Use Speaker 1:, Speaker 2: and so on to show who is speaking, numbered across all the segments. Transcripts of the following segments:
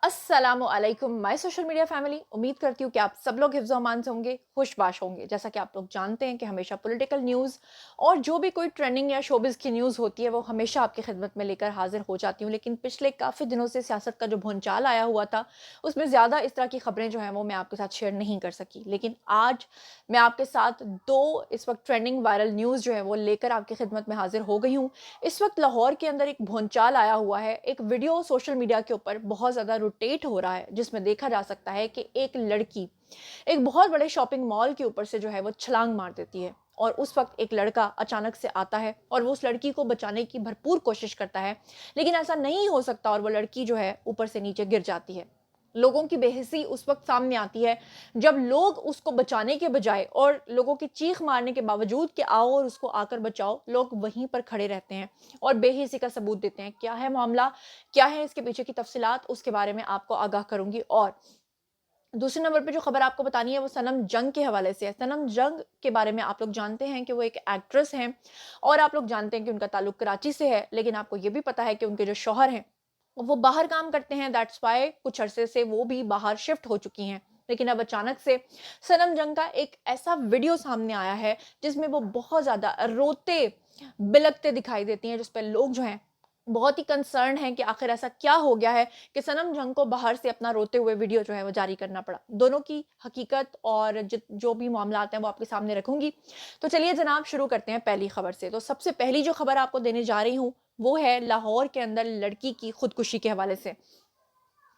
Speaker 1: अस्सलामु अलैकुम my social media family. उम्मीद करती हूँ कि आप सब लोग हिफ्ज़ अमान से होंगे, खुशबाश होंगे। जैसा कि आप लोग जानते हैं कि हमेशा पॉलिटिकल न्यूज़ और जो भी कोई ट्रेंडिंग या शोबिज़ की न्यूज़ होती है वो हमेशा आपकी खिदमत में लेकर हाज़िर हो जाती हूँ। लेकिन पिछले काफ़ी दिनों से सियासत का जो भूचाल आया हुआ था, उसमें ज़्यादा इस तरह की खबरें जो हैं वो मैं आपके साथ शेयर नहीं कर सकी। लेकिन आज मैं आपके साथ 2 इस वक़्त ट्रेंडिंग वायरल न्यूज़ जो है वो लेकर आपकी खिदमत में हाज़िर हो गई हूँ। इस वक्त लाहौर के अंदर एक भूचाल आया हुआ है। एक वीडियो सोशल मीडिया के ऊपर बहुत ज़्यादा रोटेट हो रहा है, जिसमें देखा जा सकता है कि एक लड़की एक बहुत बड़े शॉपिंग मॉल के ऊपर से जो है वो छलांग मार देती है। और उस वक्त एक लड़का अचानक से आता है और वो उस लड़की को बचाने की भरपूर कोशिश करता है, लेकिन ऐसा नहीं हो सकता और वो लड़की जो है ऊपर से नीचे गिर जाती है। लोगों की बेहिसी उस वक्त सामने आती है जब लोग उसको बचाने के बजाय और लोगों की चीख मारने के बावजूद कि आओ और उसको आकर बचाओ, लोग वहीं पर खड़े रहते हैं और बेहिसी का सबूत देते हैं। क्या है मामला, क्या है इसके पीछे की तफसीलात, उसके बारे में आपको आगाह करूंगी। और दूसरे नंबर पे जो खबर आपको बतानी है वो सनम जंग के हवाले से है। सनम जंग के बारे में आप लोग जानते हैं कि वो एक एक्ट्रेस हैं और आप लोग जानते हैं कि उनका ताल्लुक कराची से है, लेकिन आपको ये भी पता है कि उनके जो शौहर हैं वो बाहर काम करते हैं। दैट्स वाई कुछ अरसे से वो भी बाहर शिफ्ट हो चुकी हैं। लेकिन अब अचानक से सनम जंग का एक ऐसा वीडियो सामने आया है जिसमें वो बहुत ज्यादा रोते बिलखते दिखाई देती हैं, जिस पर लोग जो हैं बहुत ही कंसर्न है कि आखिर ऐसा क्या हो गया है कि सनम जंग को बाहर से अपना रोते हुए वीडियो जो है वो जारी करना पड़ा। दोनों की हकीकत और जो भी मामला हैं वो आपके सामने रखूंगी। तो चलिए जनाब, शुरू करते हैं पहली खबर से। तो सबसे पहली जो खबर आपको देने जा रही हूँ वो है लाहौर के अंदर लड़की की खुदकुशी के हवाले से।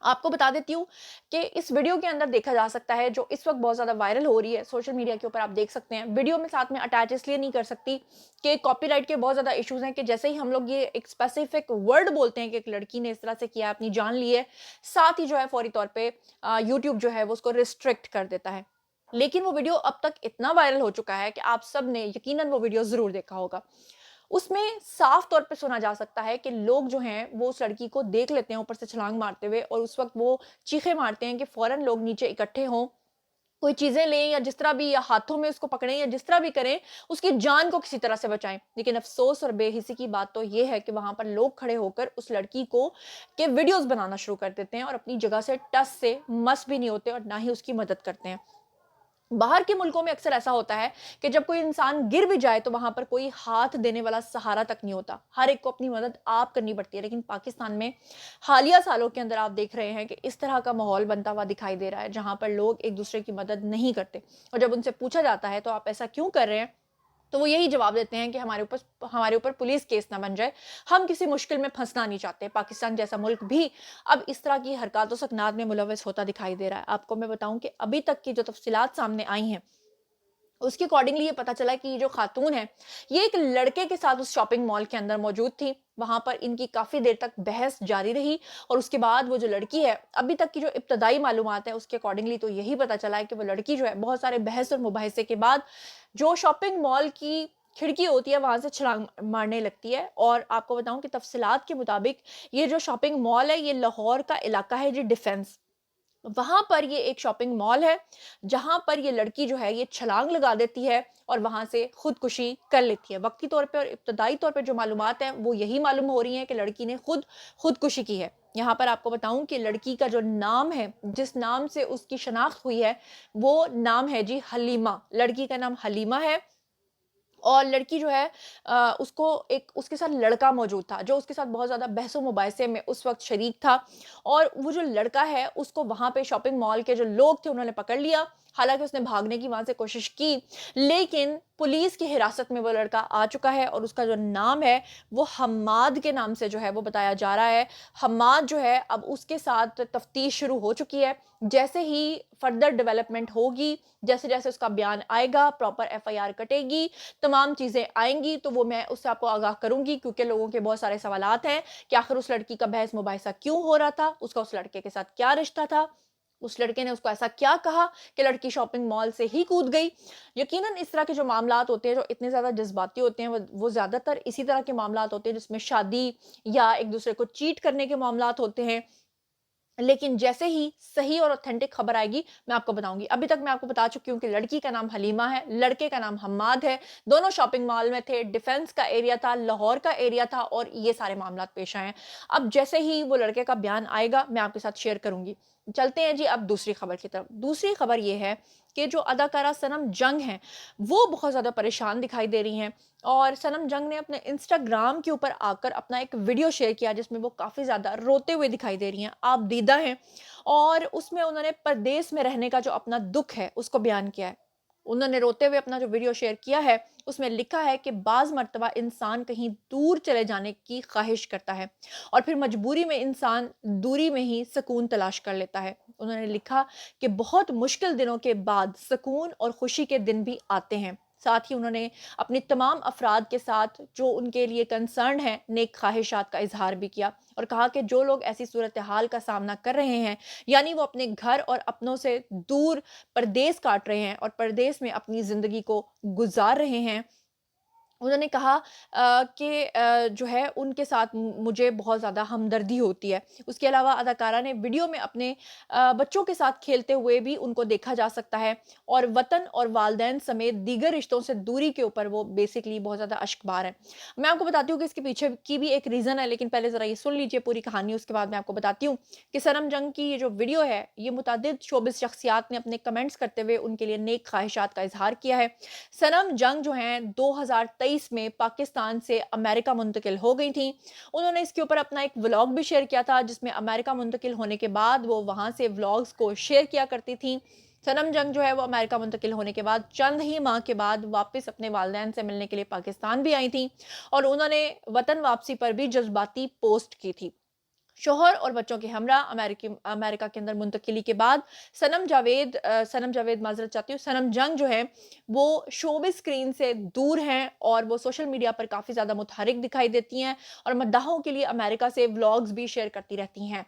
Speaker 1: आपको बता देती हूँ कि इस वीडियो के अंदर देखा जा सकता है, जो इस वक्त बहुत ज़्यादा वायरल हो रही है सोशल मीडिया के ऊपर, आप देख सकते हैं। वीडियो में साथ में अटैच इसलिए नहीं कर सकती कि कॉपीराइट के बहुत ज़्यादा इश्यूज हैं कि जैसे ही हम लोग ये एक स्पेसिफिक वर्ड बोलते हैं कि एक लड़की ने इस तरह से किया, अपनी जान ली है, साथ ही जो है फौरी तौर पे यूट्यूब जो है वो उसको रिस्ट्रिक्ट कर देता है। लेकिन वो वीडियो अब तक इतना वायरल हो चुका है कि आप सब ने यकीनन वो वीडियो ज़रूर देखा होगा। उसमें साफ तौर पे सुना जा सकता है कि लोग जो हैं वो उस लड़की को देख लेते हैं ऊपर से छलांग मारते हुए और उस वक्त वो चीखें मारते हैं कि फौरन लोग नीचे इकट्ठे हों, कोई चीजें लें या जिस तरह भी, या हाथों में उसको पकड़ें या जिस तरह भी करें, उसकी जान को किसी तरह से बचाएं। लेकिन अफसोस और बेहिसी की बात तो ये है कि वहां पर लोग खड़े होकर उस लड़की को के वीडियोस बनाना शुरू कर देते हैं और अपनी जगह से टस से मस भी नहीं होते और ना ही उसकी मदद करते हैं। बाहर के मुल्कों में अक्सर ऐसा होता है कि जब कोई इंसान गिर भी जाए तो वहां पर कोई हाथ देने वाला सहारा तक नहीं होता, हर एक को अपनी मदद आप करनी पड़ती है। लेकिन पाकिस्तान में हालिया सालों के अंदर आप देख रहे हैं कि इस तरह का माहौल बनता हुआ दिखाई दे रहा है जहां पर लोग एक दूसरे की मदद नहीं करते। और जब उनसे पूछा जाता है तो आप ऐसा क्यों कर रहे हैं, तो वो यही जवाब देते हैं कि हमारे ऊपर पुलिस केस ना बन जाए, हम किसी मुश्किल में फंसना नहीं चाहते। पाकिस्तान जैसा मुल्क भी अब इस तरह की हरकतों सकनात में मुलविस होता दिखाई दे रहा है। आपको मैं बताऊं कि अभी तक की जो तफसीलात सामने आई हैं उसके अकॉर्डिंगली ये पता चला कि ये जो खातून है, ये एक लड़के के साथ उस शॉपिंग मॉल के अंदर मौजूद थी। वहां पर इनकी काफी देर तक बहस जारी रही और उसके बाद वो जो लड़की है, अभी तक की जो इब्तदाई मालूमात है उसके अकॉर्डिंगली तो यही पता चला है कि वो लड़की जो है बहुत सारे बहस और मुबाहिसे के बाद जो शॉपिंग मॉल की खिड़की होती है वहां से छलांग मारने लगती है। और आपको बताऊं कि तफसीलात के मुताबिक ये जो शॉपिंग मॉल है ये लाहौर का इलाका है जी, डिफेंस। वहां पर ये एक शॉपिंग मॉल है जहां पर ये लड़की जो है ये छलांग लगा देती है और वहां से खुदकुशी कर लेती है। वक्ती तौर पे और इब्तदाई तौर पे जो मालूमात हैं वो यही मालूम हो रही हैं कि लड़की ने खुदकुशी की है। यहाँ पर आपको बताऊं कि लड़की का जो नाम है, जिस नाम से उसकी शनाख्त हुई है, वो नाम है जी हलीमा। लड़की का नाम हलीमा है और लड़की जो है उसको एक उसके साथ लड़का मौजूद था जो उसके साथ बहुत ज़्यादा बहसो मुबाहिसे में उस वक्त शरीक था। और वो जो लड़का है उसको वहाँ पे शॉपिंग मॉल के जो लोग थे उन्होंने पकड़ लिया। हालांकि उसने भागने की वहां से कोशिश की, लेकिन पुलिस की हिरासत में वो लड़का आ चुका है और उसका जो नाम है वो हम्माद के नाम से जो है वो बताया जा रहा है। हम्माद जो है अब उसके साथ तफ्तीश शुरू हो चुकी है। जैसे ही फर्दर डेवलपमेंट होगी, जैसे जैसे उसका बयान आएगा, प्रॉपर एफआईआर कटेगी, तमाम चीज़ें आएंगी तो वो मैं उससे आपको आगाह करूंगी, क्योंकि लोगों के बहुत सारे सवालात हैं कि आखिर उस लड़की का बहस मुबाहिसा क्यों हो रहा था, उसका उस लड़के के साथ क्या रिश्ता था, उस लड़के ने उसको ऐसा क्या कहा कि लड़की शॉपिंग मॉल से ही कूद गई। यकीनन इस तरह के जो मामलात होते हैं जो इतने ज़्यादा जज्बाती होते हैं वो ज़्यादातर इसी तरह के मामलात होते हैं जिसमें शादी या एक दूसरे को चीट करने के मामलात होते हैं। लेकिन जैसे ही सही और ऑथेंटिक खबर आएगी, मैं आपको बताऊँगी। अभी तक मैं आपको बता चुकी हूँ कि लड़की का नाम हलीमा है, लड़के का नाम हम्माद है। दोनों शॉपिंग मॉल में थे, डिफेंस का एरिया था, लाहौर का एरिया था और ये सारे मामलात पेश आए हैं। अब जैसे ही वो लड़के का बयान आएगा, मैं आपके साथ शेयर करूँगी। चलते हैं जी अब दूसरी खबर की तरफ। दूसरी खबर ये है कि जो अदाकारा सनम जंग हैं, वो बहुत ज़्यादा परेशान दिखाई दे रही हैं और सनम जंग ने अपने इंस्टाग्राम के ऊपर आकर अपना एक वीडियो शेयर किया जिसमें वो काफ़ी ज़्यादा रोते हुए दिखाई दे रही हैं। आप दीदा हैं और उसमें उन्होंने परदेश में रहने का जो अपना दुःख है, उसको बयान किया है। उन्होंने रोते हुए अपना जो वीडियो शेयर किया है, उसमें लिखा है कि बाज़ मर्तबा इंसान कहीं दूर चले जाने की ख़्वाहिश करता है और फिर मजबूरी में इंसान दूरी में ही सुकून तलाश कर लेता है। उन्होंने लिखा कि बहुत मुश्किल दिनों के बाद सुकून और खुशी के दिन भी आते हैं। साथ ही उन्होंने अपनी तमाम अफ़राद के साथ जो उनके लिए कंसर्न हैं, नेक ख़्वाहिशात का इज़हार भी किया और कहा कि जो लोग ऐसी सूरत-ए-हाल का सामना कर रहे हैं, यानी वो अपने घर और अपनों से दूर परदेस काट रहे हैं और परदेस में अपनी ज़िंदगी को गुज़ार रहे हैं, उन्होंने कहा कि जो है उनके साथ मुझे बहुत ज़्यादा हमदर्दी होती है। उसके अलावा अदाकारा ने वीडियो में अपने बच्चों के साथ खेलते हुए भी उनको देखा जा सकता है और वतन और वालिदैन समेत दीगर रिश्तों से दूरी के ऊपर वो बेसिकली बहुत ज़्यादा अश्कबार हैं। मैं आपको बताती हूँ कि इसके पीछे की भी एक रीज़न है, लेकिन पहले ज़रा ये सुन लीजिए पूरी कहानी, उसके बाद मैं आपको बताती हूँ कि सनम जंग की ये जो वीडियो है, ये मुतअद्दिद शोबिज़ शख्सियात ने अपने कमेंट्स करते हुए उनके लिए नेक ख्वाहिशात का इज़हार किया है। सनम जंग जो हैं 2023 में पाकिस्तान से अमेरिका मुंतकिल हो गई थीं। उन्होंने इसके ऊपर अपना एक व्लॉग भी शेयर किया था जिसमें अमेरिका मुंतकिल होने के बाद वो वहाँ से व्लॉग्स को शेयर किया करती थीं। सनम जंग जो है वो अमेरिका मुंतकिल होने के बाद चंद ही माह के बाद वापस अपने वालिदैन से मिलने के लिए पाकिस्तान भी आई थीं और उन्होंने वतन वापसी पर भी जज़्बाती पोस्ट की थी। शौहर और बच्चों के हमरा अमेरिका के अंदर मुंतकिली के बाद सनम जावेद माज़रत चाहती हूँ, सनम जंग जो है वो शोबिज़ स्क्रीन से दूर हैं और वो सोशल मीडिया पर काफ़ी ज़्यादा मुतहरिक दिखाई देती हैं और मद्दाहों के लिए अमेरिका से व्लॉग्स भी शेयर करती रहती हैं।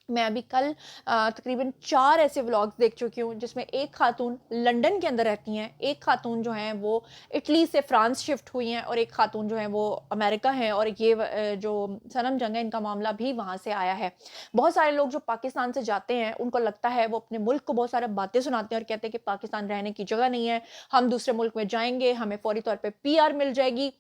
Speaker 1: मैं अभी कल तकरीबन 4 ऐसे व्लॉग्स देख चुकी हूँ जिसमें एक खातून लंदन के अंदर रहती हैं, एक खातून जो हैं वो इटली से फ्रांस शिफ्ट हुई हैं और एक खातून जो है वो अमेरिका है और ये जो सनम जंग है इनका मामला भी वहाँ से आया है। बहुत सारे लोग जो पाकिस्तान से जाते हैं उनको लगता है वो अपने मुल्क को बहुत सारी बातें सुनाते हैं और कहते हैं कि पाकिस्तान रहने की जगह नहीं है, हम दूसरे मुल्क में जाएँगे, हमें फ़ौरी तौर पे पीआर मिल जाएगी।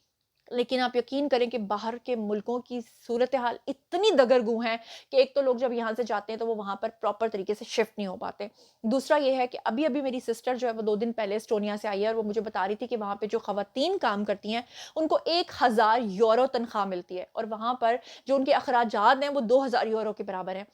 Speaker 1: लेकिन आप यकीन करें कि बाहर के मुल्कों की सूरत-ए-हाल इतनी दगरगू है कि एक तो लोग जब यहाँ से जाते हैं तो वो वहाँ पर प्रॉपर तरीके से शिफ्ट नहीं हो पाते। दूसरा ये है कि अभी-अभी मेरी सिस्टर जो है वो 2 दिन पहले एस्टोनिया से आई है और वो मुझे बता रही थी कि वहाँ पे जो ख़वातीन काम करती हैं, उनको 1000 यूरो तनख़्वाह मिलती है और वहाँ पर जो उनके अख़राजात हैं वो 2000 यूरो के बराबर हैं।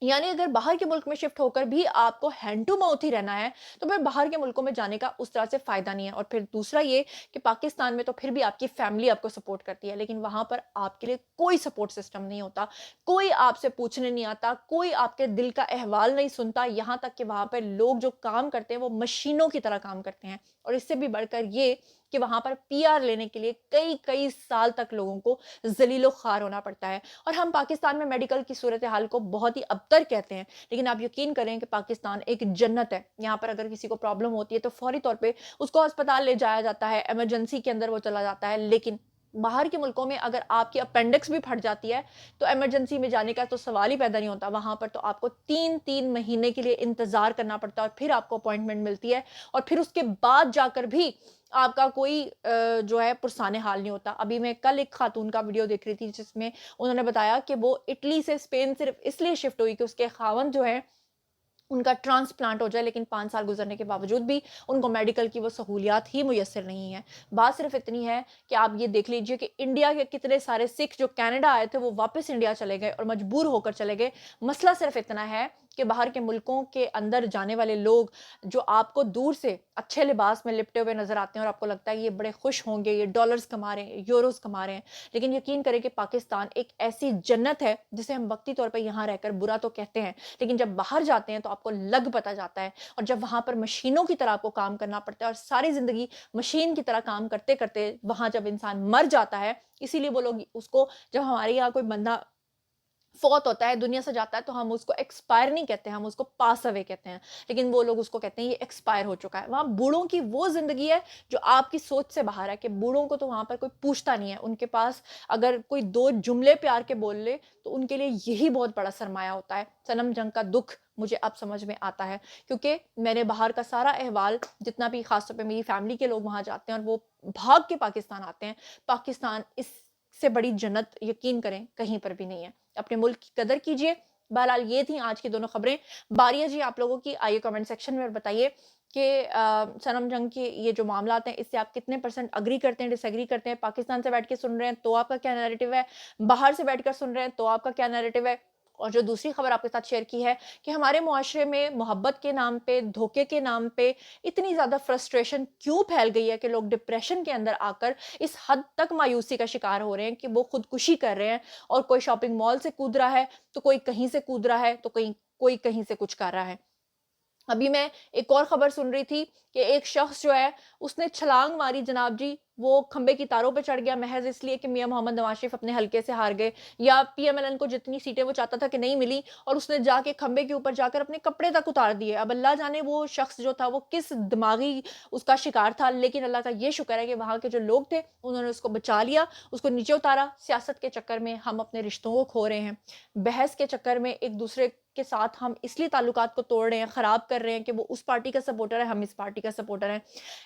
Speaker 1: यानी अगर बाहर के मुल्क में शिफ्ट होकर भी आपको हैंड टू माउथ ही रहना है, तो फिर बाहर के मुल्कों में जाने का उस तरह से फ़ायदा नहीं है। और फिर दूसरा ये कि पाकिस्तान में तो फिर भी आपकी फैमिली आपको सपोर्ट करती है, लेकिन वहाँ पर आपके लिए कोई सपोर्ट सिस्टम नहीं होता। कोई आपसे पूछने नहीं आता, कोई आपके दिल का अहवाल नहीं सुनता, यहाँ तक कि वहाँ पे लोग जो काम करते हैं, वो मशीनों की तरह काम करते हैं। और इससे भी बढ़कर ये कि वहाँ पर पीआर लेने के लिए कई-कई साल तक लोगों को ज़लील-ओ-ख़ार होना पड़ता है। और हम पाकिस्तान में मेडिकल की सूरत-ए-हाल को बहुत ही अबतर कहते हैं, लेकिन आप यकीन करें कि पाकिस्तान एक जन्नत है। यहाँ पर अगर किसी को प्रॉब्लम होती है तो फ़ौरी तौर पे उसको अस्पताल ले जाया जाता है, इमरजेंसी के अंदर वो चला जाता है। लेकिन बाहर के मुल्कों में अगर आपकी अपेंडिक्स भी फट जाती है, तो इमरजेंसी में जाने का तो सवाल ही पैदा नहीं होता। वहाँ पर तो आपको 3-3 महीने के लिए इंतज़ार करना पड़ता है और फिर आपको अपॉइंटमेंट मिलती है और फिर उसके बाद जाकर भी आपका कोई जो है पुरसाने हाल नहीं होता। अभी मैं कल एक खातून का वीडियो देख रही थी जिसमें उन्होंने बताया कि वो इटली से स्पेन सिर्फ़ इसलिए शिफ्ट हुई कि उसके ख़ावंद जो है उनका ट्रांसप्लांट हो जाए, लेकिन 5 साल गुज़रने के बावजूद भी उनको मेडिकल की वो सहूलियात ही मुयस्सर नहीं है। बात सिर्फ़ इतनी है कि आप ये देख लीजिए कि इंडिया के कितने सारे सिख जो कनाडा आए थे, वो वापस इंडिया चले गए और मजबूर होकर चले गए। मसला सिर्फ़ इतना है कि बाहर के मुल्कों के अंदर जाने वाले लोग जो आपको दूर से अच्छे लिबास में लिपटे हुए नज़र आते हैं और आपको लगता है ये बड़े खुश होंगे, ये डॉलर्स कमा रहे हैं, यूरोज़ कमा रहे हैं। लेकिन यकीन करें कि पाकिस्तान एक ऐसी जन्नत है, जिसे हम वक़्ती तौर पे यहाँ रहकर बुरा तो कहते हैं, लेकिन जब बाहर जाते हैं तो आपको लग पता जाता है और जब वहाँ पर मशीनों की तरह आपको काम करना पड़ता है और सारी ज़िंदगी मशीन की तरह काम करते-करते वहाँ जब इंसान मर जाता है, इसीलिए वो लोग उसको जब हमारे यहाँ कोई बंदा فوت ہوتا ہے, دنیا سے جاتا ہے, تو ہم اس کو ایکسپائر نہیں کہتے ہیں, ہم اس کو پاس اوے کہتے ہیں, لیکن وہ لوگ اس کو کہتے ہیں یہ ایکسپائر ہو چکا ہے. وہاں بوڑھوں کی وہ زندگی ہے جو آپ کی سوچ سے باہر ہے, کہ بوڑھوں کو تو وہاں پر کوئی پوچھتا نہیں ہے, ان کے پاس اگر کوئی 2 جملے پیار کے بول لے تو ان کے لیے یہی بہت بڑا سرمایہ ہوتا ہے. صنم جنگ کا دکھ مجھے اب سمجھ میں آتا ہے, کیونکہ میں نے باہر کا سارا احوال, جتنا بھی خاص طور پہ میری فیملی کے لوگ وہاں جاتے ہیں اور وہ بھاگ کے پاکستان آتے ہیں, پاکستان اس سے بڑی جنت یقین کریں کہیں پر بھی نہیں ہے. اپنے ملک کی قدر کیجئے. بہرحال یہ تھیں آج کی دونوں خبریں. باری ہے جی آپ لوگوں کی, آئیے کمنٹ سیکشن میں بتائیے کہ صنم جنگ کے یہ جو معاملات ہیں اس سے آپ کتنے % اگری کرتے ہیں, ڈس ایگری کرتے ہیں. پاکستان سے بیٹھ کے سن رہے ہیں تو آپ کا کیا نیریٹو ہے, باہر سے بیٹھ کر سن رہے ہیں تو آپ کا کیا نیریٹو ہے. اور جو دوسری خبر آپ کے ساتھ شیئر کی ہے کہ ہمارے معاشرے میں محبت کے نام پہ, دھوکے کے نام پہ اتنی زیادہ فرسٹریشن کیوں پھیل گئی ہے کہ لوگ ڈپریشن کے اندر آ کر اس حد تک مایوسی کا شکار ہو رہے ہیں کہ وہ خودکشی کر رہے ہیں, اور کوئی شاپنگ مال سے کود رہا ہے, تو کوئی کہیں سے کود رہا ہے, تو کوئی کہیں سے کچھ کر رہا ہے. ابھی میں ایک اور خبر سن رہی تھی کہ ایک شخص جو ہے اس نے چھلانگ ماری جناب جی, وہ کھمبے کی تاروں پہ چڑھ گیا محض اس لیے کہ میاں محمد نواز شریف اپنے حلقے سے ہار گئے, یا پی ایم ایل این کو جتنی سیٹیں وہ چاہتا تھا کہ نہیں ملی, اور اس نے جا کے کھمبے کے اوپر جا کر اپنے کپڑے تک اتار دیے. اب اللہ جانے وہ شخص جو تھا وہ کس دماغی اس کا شکار تھا, لیکن اللہ کا یہ شکر ہے کہ وہاں کے جو لوگ تھے انہوں نے اس کو بچا لیا, اس کو نیچے اتارا. سیاست کے چکر میں ہم اپنے رشتوں کو کھو رہے ہیں, بحث کے چکر میں ایک دوسرے کے ساتھ ہم اس لیے تعلقات کو توڑ رہے ہیں, خراب کر رہے ہیں کہ وہ اس پارٹی کا سپورٹر ہے, ہم اس پارٹی کا سپورٹر ہیں.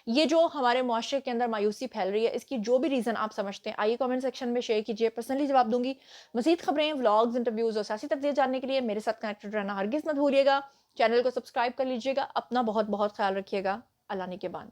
Speaker 1: یہ جو ہمارے معاشرے کے اندر مایوسی پھیل رہی ہے, اس کی جو بھی ریزن آپ سمجھتے ہیں آئیے کامنٹ سیکشن میں شیئر کیجئے, پرسنلی جواب دوں گی. مزید خبریں, ولاگز, انٹرویوز اور سیاسی تجزیے جاننے کے لیے میرے ساتھ کنیکٹڈ رہنا ہرگز مت بھولیے گا. چینل کو سبسکرائب کر لیجئے گا. اپنا بہت بہت خیال رکھیے گا. اللہ نے کے بان.